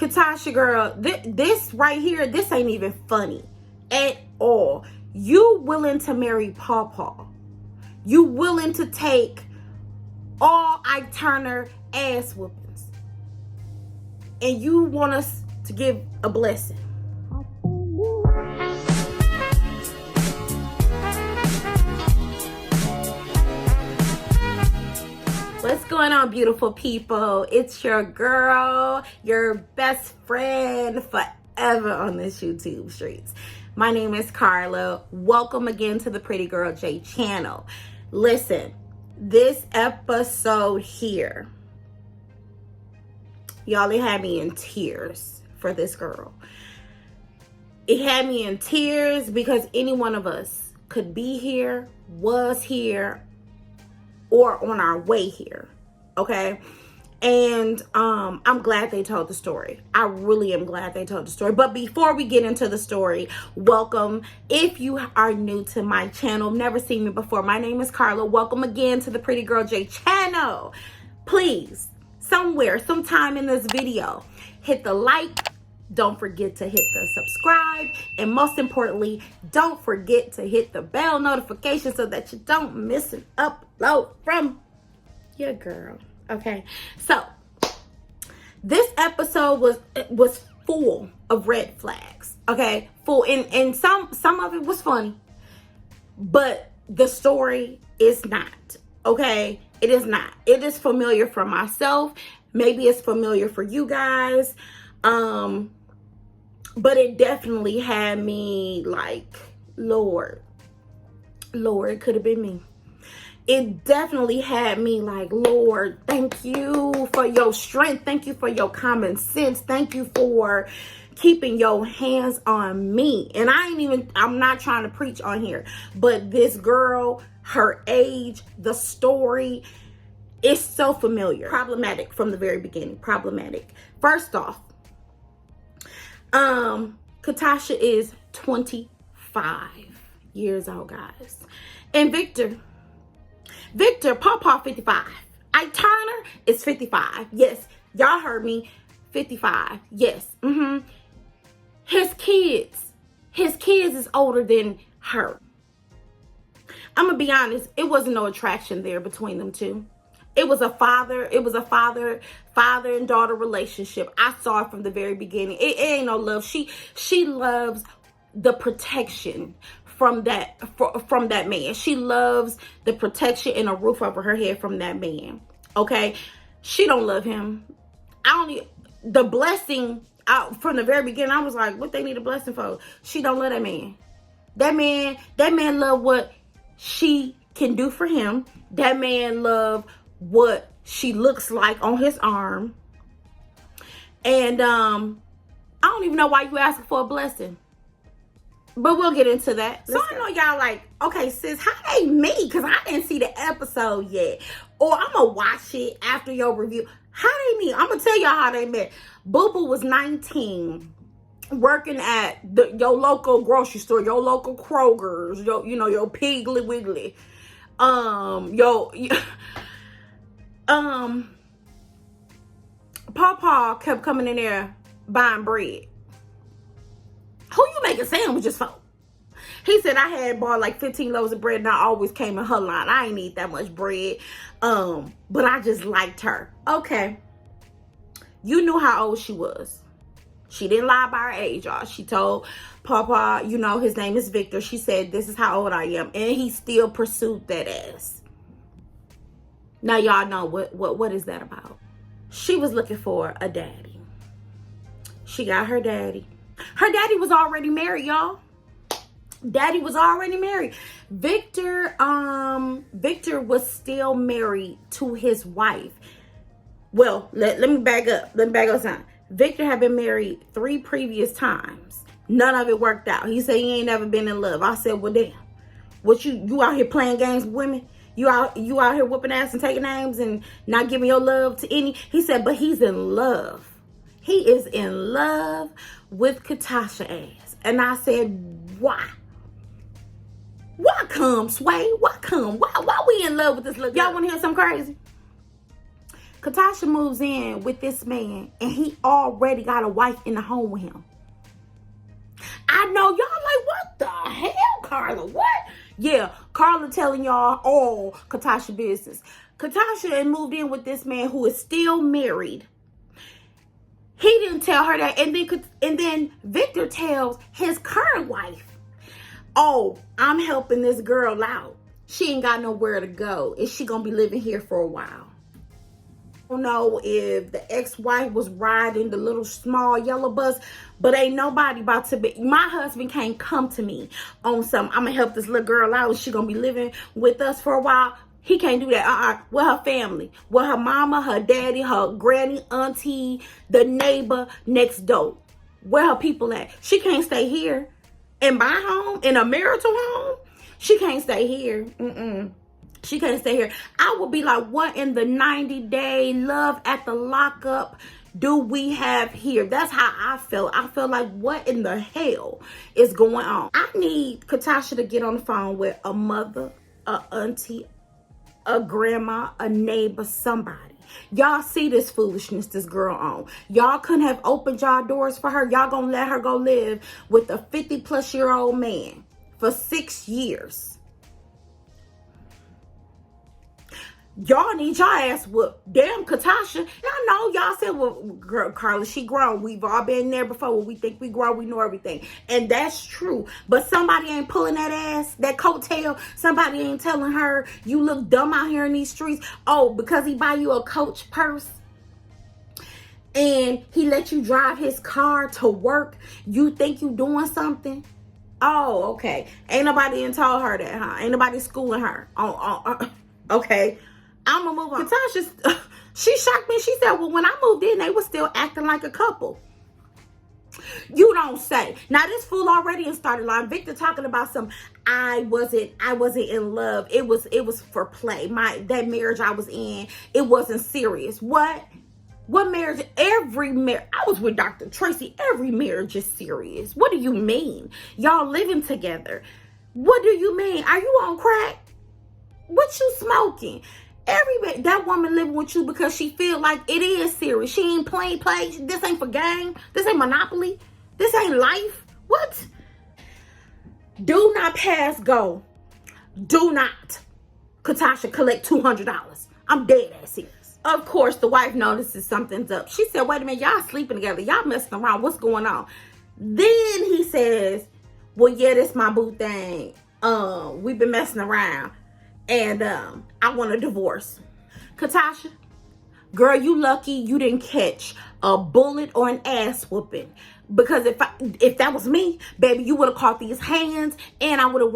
Katasha, girl, this right here, this ain't even funny at all. You willing to marry Pawpaw. You willing to take all Ike Turner ass whoopings. And you want us to give a blessing. What's going on, beautiful people? It's your girl, your best friend forever on this YouTube streets. My name is Carla. Welcome again to the Pretty Girl J channel. Listen, this episode here, y'all, it had me in tears for this girl. It had me in tears because any one of us could be here, was here, or on our way here, okay? And I'm glad they told the story. I really am glad they told the story. But before we get into the story, welcome. If you are new to my channel, never seen me before, my name is Carla. Welcome again to the Pretty Girl J channel. Please, sometime in this video, hit the like. Don't forget to hit the subscribe. And most importantly, don't forget to hit the bell notification so that you don't miss an upload from your girl. Okay, so this episode was full of red flags. Okay, full, and some of it was funny, but the story is not. Okay, it is not. It is familiar for myself. Maybe it's familiar for you guys. But it definitely had me like, Lord, it could have been me. It definitely had me like, Lord, thank you for your strength. Thank you for your common sense. Thank you for keeping your hands on me. And I'm not trying to preach on here, but this girl, her age, the story, is so familiar. Problematic from the very beginning. Problematic. First off, Katasha is 25 years old, guys. And Victor, Pawpaw 55. Ike Turner is 55. Yes, y'all heard me. 55. Yes. His kids is older than her. I'm gonna be honest, it wasn't no attraction there between them two. It was a father and daughter relationship. I saw it from the very beginning. It ain't no love. She loves the protection from that man. She loves the protection and a roof over her head from that man. Okay? She don't love him. The blessing out from the very beginning, I was like, what they need a blessing for? She don't love that man. That man love what she can do for him. That man love what she looks like on his arm. And I don't even know why you asking for a blessing, but we'll get into that. So I know y'all like, okay, sis, how they meet? Because I didn't see the episode yet, or I'm gonna watch it after your review. How they meet? I'm gonna tell y'all how they met. Boo Boo was 19, working at your local grocery store, your local Kroger's, your Piggly Wiggly, Pawpaw kept coming in there buying bread. Who you making sandwiches for? He said, I had bought like 15 loaves of bread and I always came in her line. I ain't eat that much bread. But I just liked her. Okay. You knew how old she was. She didn't lie about her age, y'all. She told Pawpaw, his name is Victor. She said, this is how old I am. And he still pursued that ass. Now y'all know what is that about? She was looking for a daddy. She got her daddy. Her daddy was already married, y'all. Daddy was already married. Victor was still married to his wife. Well, let me back up. Son. Victor had been married 3 previous times. None of it worked out. He said he ain't never been in love. I said, well, damn. What you out here playing games with women? You out here whooping ass and taking names and not giving your love to any. He said, but he's in love. He is in love with Katasha ass. And I said, why? Why come, Sway? Why come? Why we in love with this little girl? Y'all want to hear something crazy? Katasha moves in with this man, and he already got a wife in the home with him. I know y'all like, what the hell, Carla? What? Yeah, Carla telling y'all all Katasha business. Katasha moved in with this man who is still married. He didn't tell her that. And then Victor tells his current wife, oh, I'm helping this girl out. She ain't got nowhere to go. Is she gonna be living here for a while? I don't know if the ex-wife was riding the little small yellow bus, but ain't nobody about to be. My husband can't come to me on some, I'm gonna help this little girl out and she gonna be living with us for a while. He can't do that. With her family, with her mama, her daddy, her granny, auntie, the neighbor next door. Where her people at? She can't stay here in my home, in a marital home. She can't stay here. She can't stay here. I would be like, what in the 90-day love at the lockup do we have here? That's how I feel. I feel like, what in the hell is going on? I need Katasha to get on the phone with a mother, a auntie, a grandma, a neighbor, somebody. Y'all see this foolishness this girl on. Y'all couldn't have opened y'all doors for her. Y'all gonna let her go live with a 50-plus-year-old man for 6 years. Y'all need y'all ass whooped. Damn, Katasha. Y'all know, y'all said, well, girl, Carla, she grown. We've all been there before. When we think we grow, we know everything. And that's true. But somebody ain't pulling that ass, that coattail. Somebody ain't telling her, you look dumb out here in these streets. Oh, because he buy you a Coach purse and he let you drive his car to work, you think you doing something? Oh, okay. Ain't nobody even told her that, huh? Ain't nobody schooling her. Okay. I'm gonna move on. Katasha, she shocked me. She said, well, when I moved in, they were still acting like a couple. You don't say. Now this fool already started lying. Victor talking about some, I wasn't in love. It was for play. That marriage I was in, it wasn't serious. What marriage? Every marriage. I was with Dr. Tracy. Every marriage is serious. What do you mean? Y'all living together. What do you mean? Are you on crack? What you smoking? That woman living with you because she feel like it is serious. She ain't playing play. This ain't for game. This ain't Monopoly. This ain't life. What? Do not pass go. Do not, Katasha, collect $200. I'm dead ass serious. Of course, the wife notices something's up. She said, wait a minute, y'all sleeping together. Y'all messing around. What's going on? Then he says, well, yeah, this my boo thing. We've been messing around. And I want a divorce. Katasha, girl, you lucky you didn't catch a bullet or an ass whooping. Because if that was me, baby, you would have caught these hands and I would have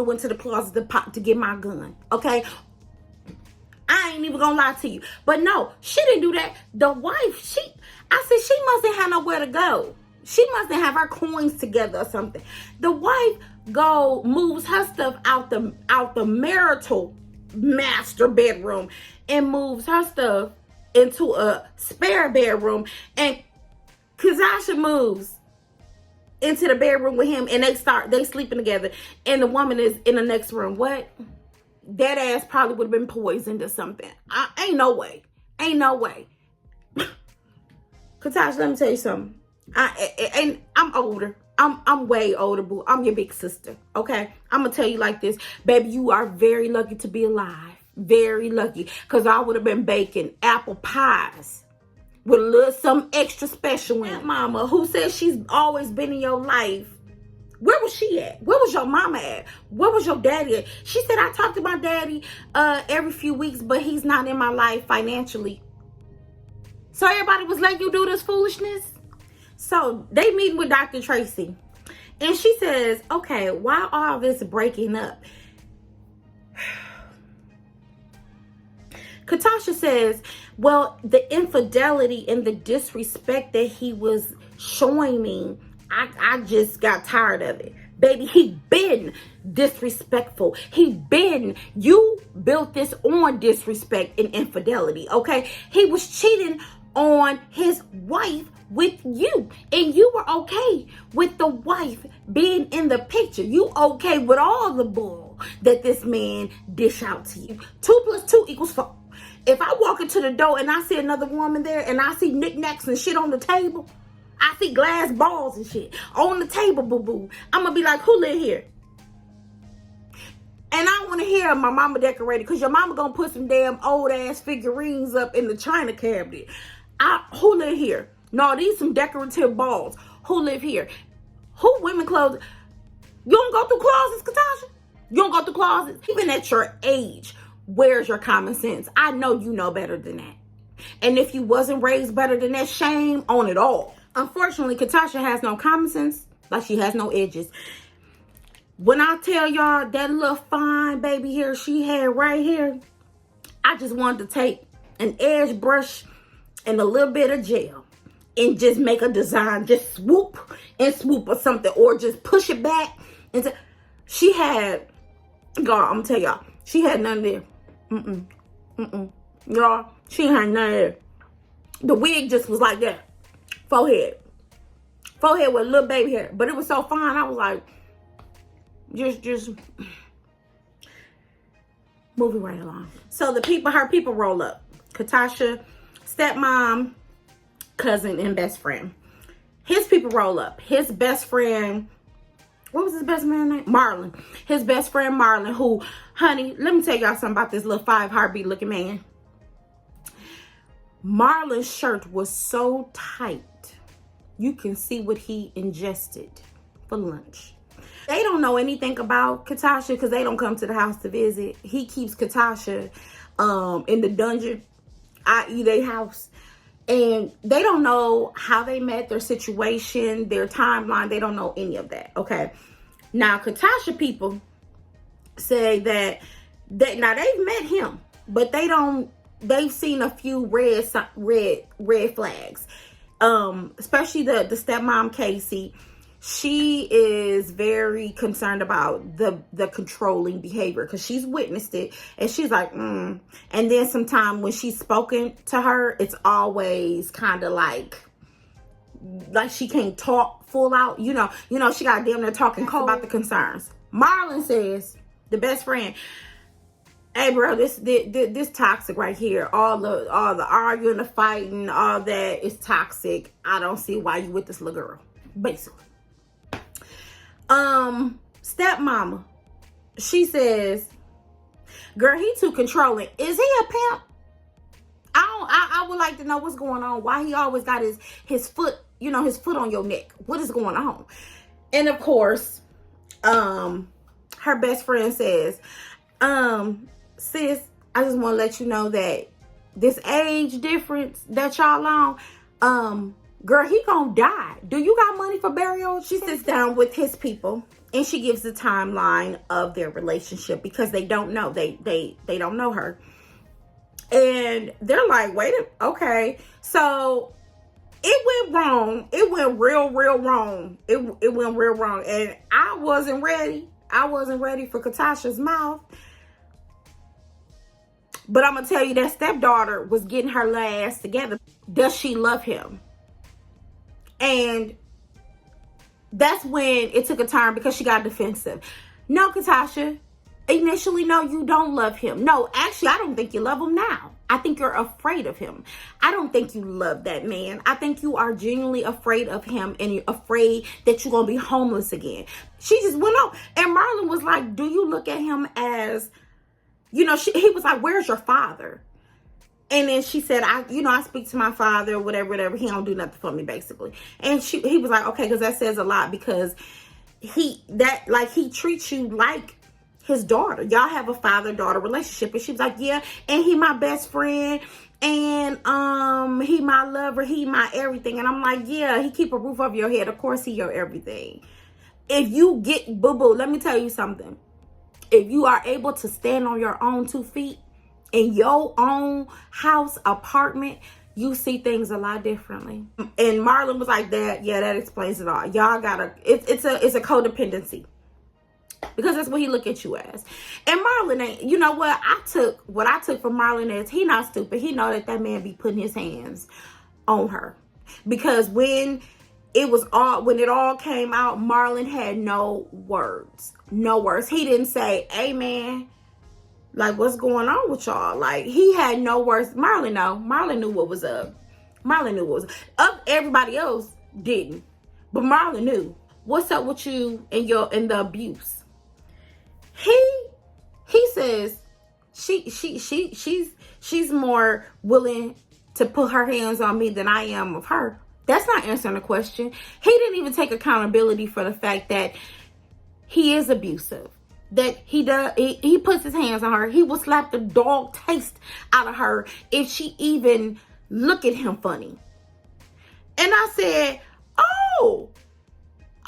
went to the closet to get my gun. Okay? I ain't even gonna lie to you. But no, she didn't do that. The wife, I said she mustn't have nowhere to go. She mustn't have her coins together or something. The wife moves her stuff out the marital master bedroom and moves her stuff into a spare bedroom, and Katasha moves into the bedroom with him, and they sleeping together, and the woman is in the next room. What? That ass probably would have been poisoned or something. Ain't no way. Katasha, let me tell you something. I'm older. I'm way older, boo. I'm your big sister, okay? I'm gonna tell you like this. Baby, you are very lucky to be alive. Very lucky. Because I would have been baking apple pies with a little something extra special in it. Mama, who says she's always been in your life, where was she at? Where was your mama at? Where was your daddy at? She said, I talk to my daddy every few weeks, but he's not in my life financially. So everybody was letting you do this foolishness? So they meet with Dr. Tracy. And she says, okay, why all this breaking up? Katasha says, well, the infidelity and the disrespect that he was showing me, I just got tired of it. Baby, he been disrespectful. You built this on disrespect and infidelity, okay? He was cheating on his wife with you, and you were okay with the wife being in the picture. You okay with all the bull that this man dish out to you. 2 + 2 = 4. If I walk into the door and I see another woman there and I see knickknacks and shit on the table, I see glass balls and shit on the table, boo-boo, I'm going to be like, who live here? And I want to hear my mama decorated, because your mama going to put some damn old-ass figurines up in the china cabinet. Who live here? No, these some decorative balls. Who live here? Who women clothes? You don't go through closets, Katasha? You don't go through closets? Even at your age, where's your common sense? I know you know better than that. And if you wasn't raised better than that, shame on it all. Unfortunately, Katasha has no common sense, like she has no edges. When I tell y'all that little fine baby hair she had right here, I just wanted to take an edge brush and a little bit of gel and just make a design, just swoop and swoop or something, or just push it back. And she had, God, I'm gonna tell y'all, she had none there. Y'all, she had none there. The wig just was like that. Forehead with a little baby hair, but it was so fine. I was like, just moving right along. So her people roll up. Katasha, stepmom, cousin, and best friend. His people roll up. His best friend, what was his best man's name? Marlon. His best friend Marlon, who, honey, let me tell y'all something about this little 5 heartbeat looking man. Marlon's shirt was so tight, you can see what he ingested for lunch. They don't know anything about Katasha because they don't come to the house to visit. He keeps Katasha in the dungeon, i.e. their house. And they don't know how they met, their situation, their timeline. They don't know any of that, okay? Now, Katasha people say that now they've met him, but they've seen a few red flags. Especially the stepmom, Casey. She is very concerned about the controlling behavior because she's witnessed it, and she's like, And then sometime when she's spoken to her, it's always kind of like she can't talk full out. You know, she got damn near talking cold about the concerns. Marlon says, the best friend, hey bro, this toxic right here. All the arguing, the fighting, all that is toxic. I don't see why you with this little girl, basically. Stepmama, she says, girl, he too controlling. Is he a pimp? I would like to know what's going on. Why he always got his foot, his foot on your neck. What is going on? And of course, her best friend says, sis, I just want to let you know that this age difference that y'all on, girl, he gonna die. Do you got money for burial? She sits down with his people and she gives the timeline of their relationship because they don't know. They don't know her. And they're like, wait, okay. So it went wrong. It went real wrong. It went real wrong. And I wasn't ready. I wasn't ready for Katasha's mouth. But I'm going to tell you that stepdaughter was getting her ass together. Does she love him? And that's when it took a turn because she got defensive. No, Katasha. Initially, no, you don't love him. No, actually, I don't think you love him now. I think you're afraid of him. I don't think you love that man. I think you are genuinely afraid of him and you're afraid that you're going to be homeless again. She just went on. And Marlon was like, do you look at him as, he was like, where's your father? And then she said, I speak to my father, whatever. He don't do nothing for me, basically. And he was like, okay, because that says a lot because he treats you like his daughter. Y'all have a father-daughter relationship. And she was like, yeah, and he my best friend. And he my lover. He my everything. And I'm like, yeah, he keep a roof over your head. Of course he your everything. If you get boo-boo, let me tell you something. If you are able to stand on your own 2 feet, in your own house, apartment, you see things a lot differently. And Marlon was like that. Yeah, that explains it all. Y'all gotta, it's a codependency. Because that's what he look at you as. And Marlon ain't, you know what? What I took from Marlon is he not stupid. He know that man be putting his hands on her. Because when it all came out, Marlon had no words. No words. He didn't say, hey man, Like, what's going on with y'all? Like, he had no words. Marlon, no. Marlon knew what was up. Marlon knew what was up. Everybody else didn't. But Marlon knew. What's up with you and the abuse? He says she's more willing to put her hands on me than I am of her. That's not answering the question. He didn't even take accountability for the fact that he is abusive. That he puts his hands on her. He will slap the dog taste out of her if she even look at him funny. And I said, oh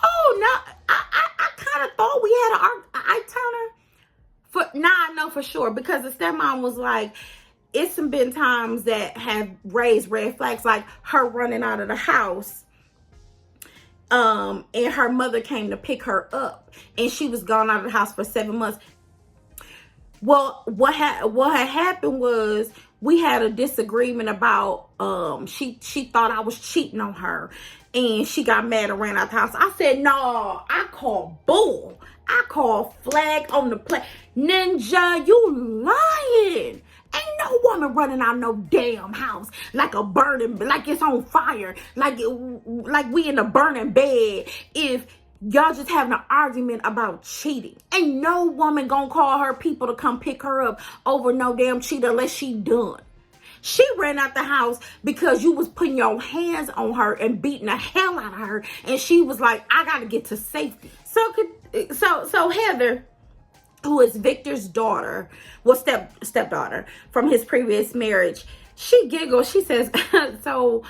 no, I kind of thought we had I turned her. Now I know for sure, because the stepmom was like, it's been times that have raised red flags, like her running out of the house. And her mother came to pick her up, and she was gone out of the house for 7 months. Well, what had happened was we had a disagreement about she thought I was cheating on her, and she got mad and ran out the house. I said, no, I call bull. I call flag on the play. Ninja, you lying. Ain't no woman running out no damn house like a burning, like it's on fire, like we in a burning bed. If y'all just having an argument about cheating, ain't no woman gonna call her people to come pick her up over no damn cheat unless she done. She ran out the house because you was putting your hands on her and beating the hell out of her, and she was like, I gotta get to safety. So Heather, who is Victor's daughter, well, stepdaughter from his previous marriage, she giggles. She says, so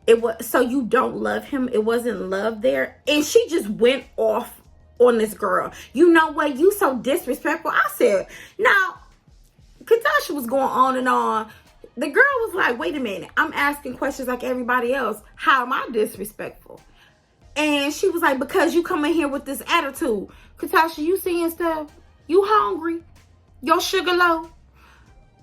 you don't love him? It wasn't love there? And she just went off on this girl. You know what? You so disrespectful. I said, now, Katasha was going on and on. The girl was like, wait a minute. I'm asking questions like everybody else. How am I disrespectful? And she was like, because you come in here with this attitude. Katasha, you seeing stuff? You hungry? Your sugar low?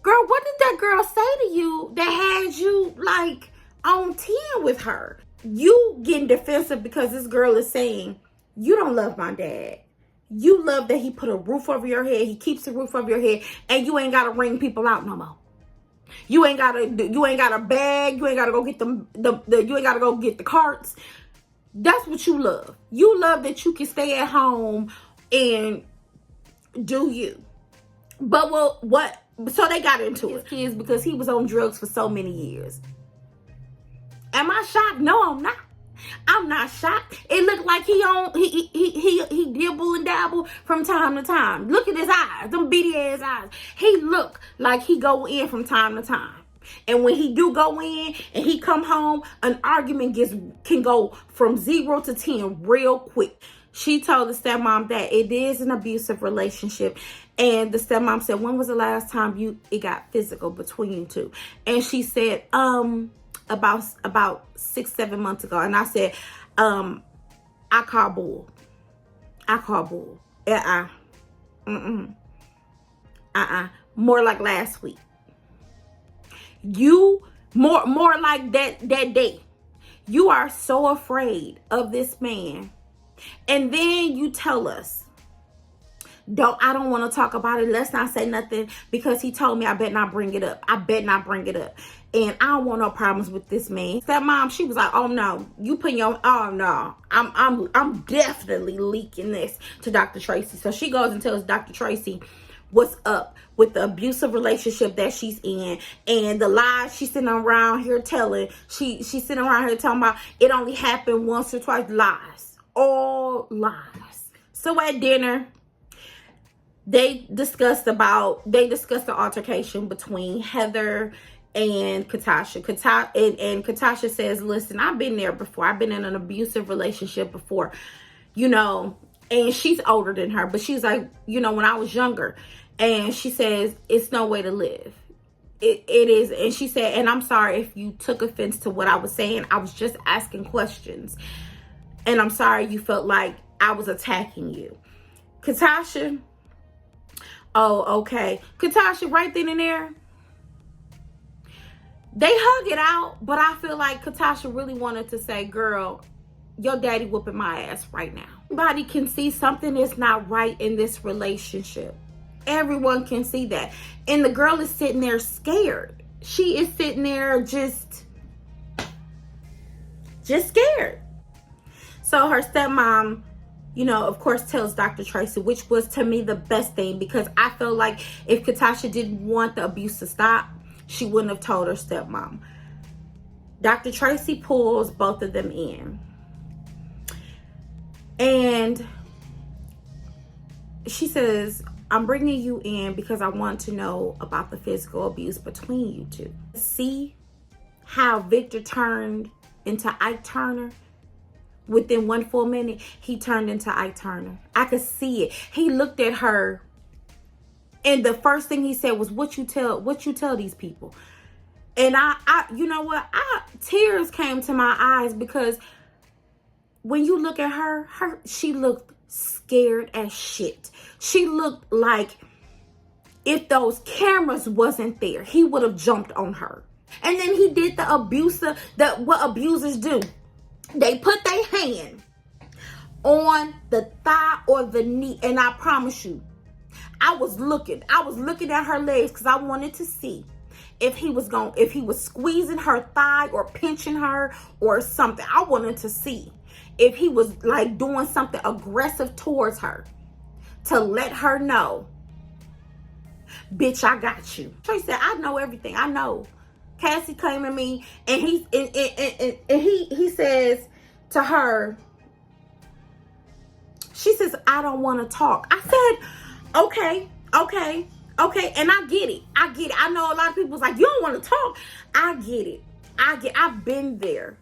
Girl, what did that girl say to you that had you like on 10 with her? You getting defensive because this girl is saying, you don't love my dad. You love that he put a roof over your head. He keeps the roof over your head, and you ain't got to ring people out no more. You ain't got a bag. You ain't got to go get you ain't got to go get the carts. That's what you love. You love that you can stay at home and do you. But so they got into his kids because he was on drugs for so many years. Am I shocked? No, I'm not. I'm not shocked. It looked like he dibble and dabble from time to time. Look at his eyes, them bitty ass eyes. He look like he go in from time to time. And when he do go in and he come home, an argument can go from 0 to 10 real quick. She told the stepmom that it is an abusive relationship. And the stepmom said, when was the last time it got physical between you two? And she said, about 6-7 months ago. And I said, I call bull. More like last week. You more like that day. You are so afraid of this man. And then you tell us, I don't want to talk about it. Let's not say nothing because he told me I better not bring it up. And I don't want no problems with this man. Stepmom, she was like, oh no, I'm definitely leaking this to Dr. Tracy. So she goes and tells Dr. Tracy what's up with the abusive relationship that she's in and the lies she's sitting around here telling. She's sitting around here talking about it only happened once or twice. Lies. All lies. So at dinner, they discussed the altercation between Heather and Katasha. And Katasha says, listen, I've been there before. I've been in an abusive relationship before, and she's older than her, but she's like, when I was younger. And she says, it's no way to live. It is. And she said, and I'm sorry if you took offense to what I was saying. I was just asking questions. And I'm sorry you felt like I was attacking you. Katasha, oh, okay. Katasha, right then and there, they hug it out, but I feel like Katasha really wanted to say, girl, your daddy whooping my ass right now. Everybody can see something is not right in this relationship. Everyone can see that. And the girl is sitting there scared. She is sitting there just scared. So her stepmom, you know, of course, tells Dr. Tracy, which was to me the best thing, because I feel like if Katasha didn't want the abuse to stop, she wouldn't have told her stepmom. Dr. Tracy pulls both of them in. And she says, I'm bringing you in because I want to know about the physical abuse between you two. See how Victor turned into Ike Turner? Within 1 full minute, he turned into Ike Turner. I could see it. He looked at her, and the first thing he said was, what you tell these people? And I you know what? Tears came to my eyes, because when you look at her, she looked scared as shit. She looked like if those cameras wasn't there, he would have jumped on her. And then he did the what abusers do. They put their hand on the thigh or the knee, and I promise you, I was looking at her legs, because I wanted to see if he was squeezing her thigh or pinching her or something. I wanted to see if he was like doing something aggressive towards her to let her know, bitch, I got you. Tracy said, I know everything. I know. Cassie came to me, and he says to her, she says, I don't want to talk. I said, okay. And I get it. I know a lot of people's like, you don't want to talk. I get it. I've been there.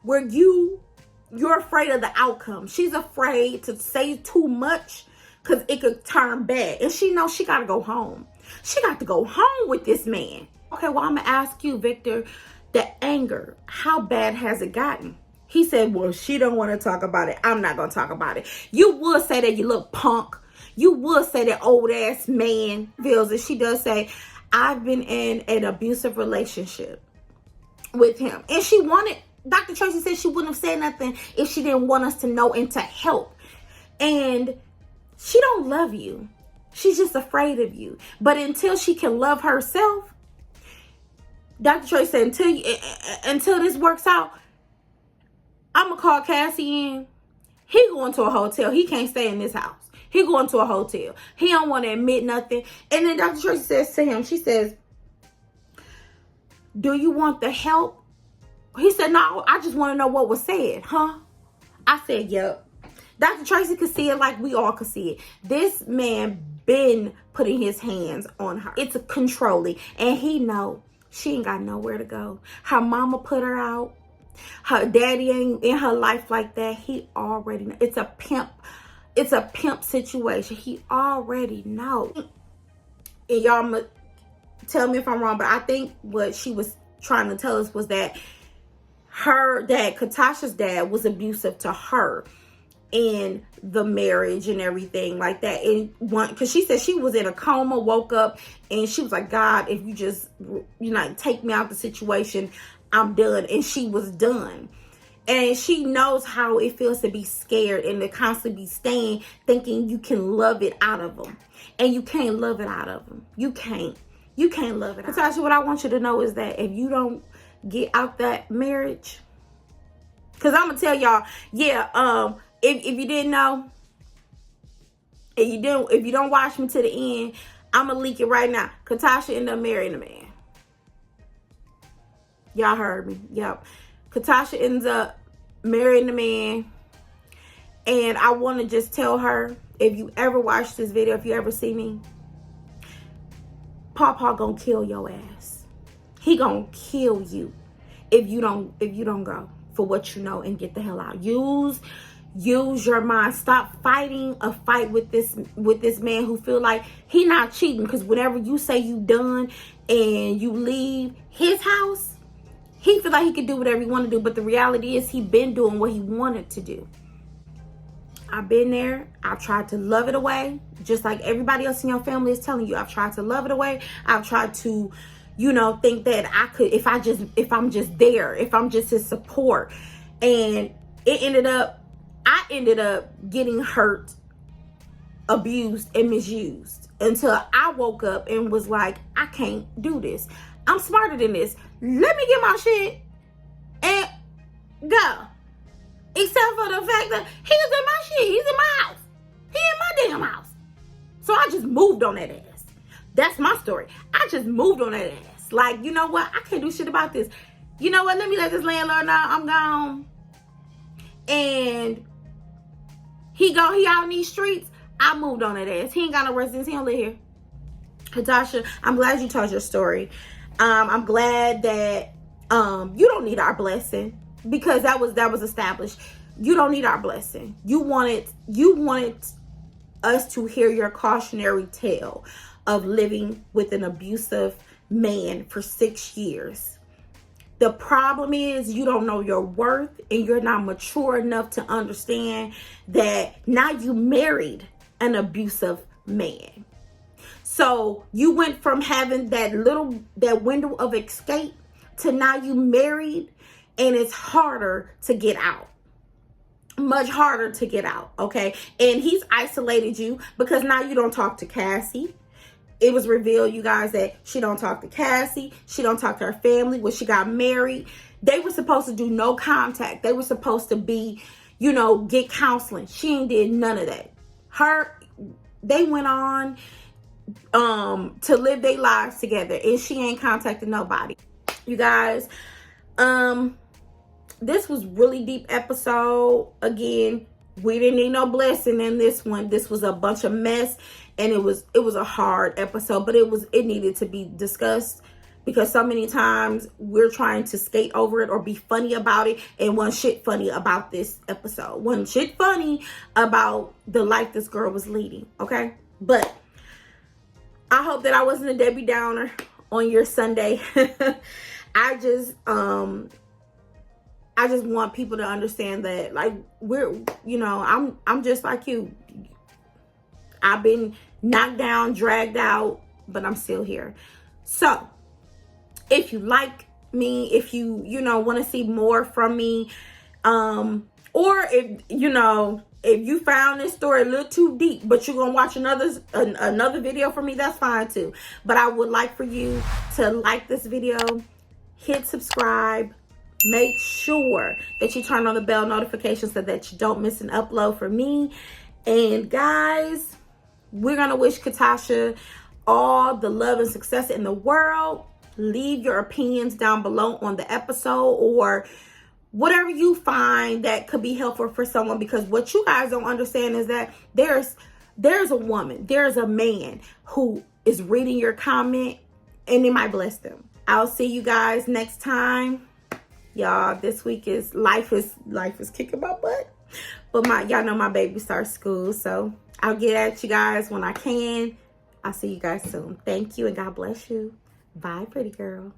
Where you're afraid of the outcome. She's afraid to say too much, because it could turn bad. And she knows she got to go home. She got to go home with this man. Okay, well, I'm going to ask you, Victor, the anger, how bad has it gotten? He said, well, she don't want to talk about it. I'm not going to talk about it. You would say that, you little punk. You would say that old ass man feels it. She does say, I've been in an abusive relationship with him. And Dr. Tracy said she wouldn't have said nothing if she didn't want us to know and to help. And she don't love you. She's just afraid of you. But until she can love herself, Dr. Tracy said, until this works out, I'm going to call Cassie in. He going to a hotel. He can't stay in this house. He going to a hotel. He don't want to admit nothing. And then Dr. Tracy says to him, she says, do you want the help? He said, no, I just want to know what was said. Huh? I said, yep. Dr. Tracy could see it like we all could see it. This man been putting his hands on her. It's a controlling. And he know she ain't got nowhere to go. Her mama put her out. Her daddy ain't in her life like that. He already know. It's a pimp. It's a pimp situation. He already know. And y'all tell me if I'm wrong, but I think what she was trying to tell us was that her dad, Katasha's dad, was abusive to her in the marriage and everything like that. And because she said she was in a coma, woke up, and she was like, God, if you just, take me out the situation, I'm done. And she was done. And she knows how it feels to be scared and to constantly be staying, thinking you can love it out of them. And you can't love it out of them. You can't love it out. Katasha, what I want you to know is that if you don't get out that marriage, because I'm going to tell y'all, if you didn't know, if you don't watch me to the end, I'm going to leak it right now. Katasha ended up marrying a man. Y'all heard me. Yep. Katasha ends up marrying the man. And I want to just tell her, if you ever watch this video, if you ever see me, Papa gonna kill your ass. He gonna kill you if you don't go for what you know and get the hell out. Use your mind. Stop fighting a fight with this man who feel like he not cheating, because whenever you say you done and you leave his house, he feel like he can do whatever he want to do. But the reality is he been doing what he wanted to do. I've been there. I've tried to love it away, just like everybody else in your family is telling you. I've tried to love it away. I've tried to, think that I could, if I'm just there, if I'm just his support. And I ended up getting hurt abused and misused until I woke up and was like, I can't do this. I'm smarter than this. Let me get my shit and go. Except for the fact that he was in my shit. He's in my house. He in my damn house. So I just moved on that ass. That's my story. I just moved on that ass. Like, you know what? I can't do shit about this. You know what? Let me let this landlord know I'm gone. And he out in these streets. I moved on that ass. He ain't got no residence. He don't live here. Katasha, I'm glad you told your story. I'm glad that you don't need our blessing, because that was established. You don't need our blessing. You wanted us to hear your cautionary tale of living with an abusive man for 6 years. The problem is you don't know your worth, and you're not mature enough to understand that now you married an abusive man. So you went from having that window of escape to now you married, and it's harder to get out. Much harder to get out, okay? And he's isolated you because now you don't talk to Cassie. It was revealed, you guys, that she don't talk to Cassie. She don't talk to her family. When she got married, they were supposed to do no contact. They were supposed to be, get counseling. She ain't did none of that. They went on to live their lives together, and she ain't contacted nobody. You guys, this was really deep episode. Again, we didn't need no blessing in this one. This was a bunch of mess, and it was a hard episode, but it needed to be discussed, because so many times we're trying to skate over it or be funny about it, and one shit funny about this episode. One shit funny about the life this girl was leading, okay? But I hope that I wasn't a Debbie Downer on your Sunday. I just want people to understand that, like, I'm just like you. I've been knocked down, dragged out, but I'm still here. So if you like me, if you want to see more from me, or if you found this story a little too deep, but you're gonna watch another video from me, that's fine too. But I would like for you to like this video, hit subscribe, make sure that you turn on the bell notification so that you don't miss an upload from me. And guys, we're gonna wish Katasha all the love and success in the world. Leave your opinions down below on the episode, or whatever you find that could be helpful for someone, because what you guys don't understand is that there's a woman, there's a man who is reading your comment, and it might bless them. I'll see you guys next time. Y'all, this week life is kicking my butt. But y'all know my baby starts school, so I'll get at you guys when I can. I'll see you guys soon. Thank you, and God bless you. Bye, pretty girl.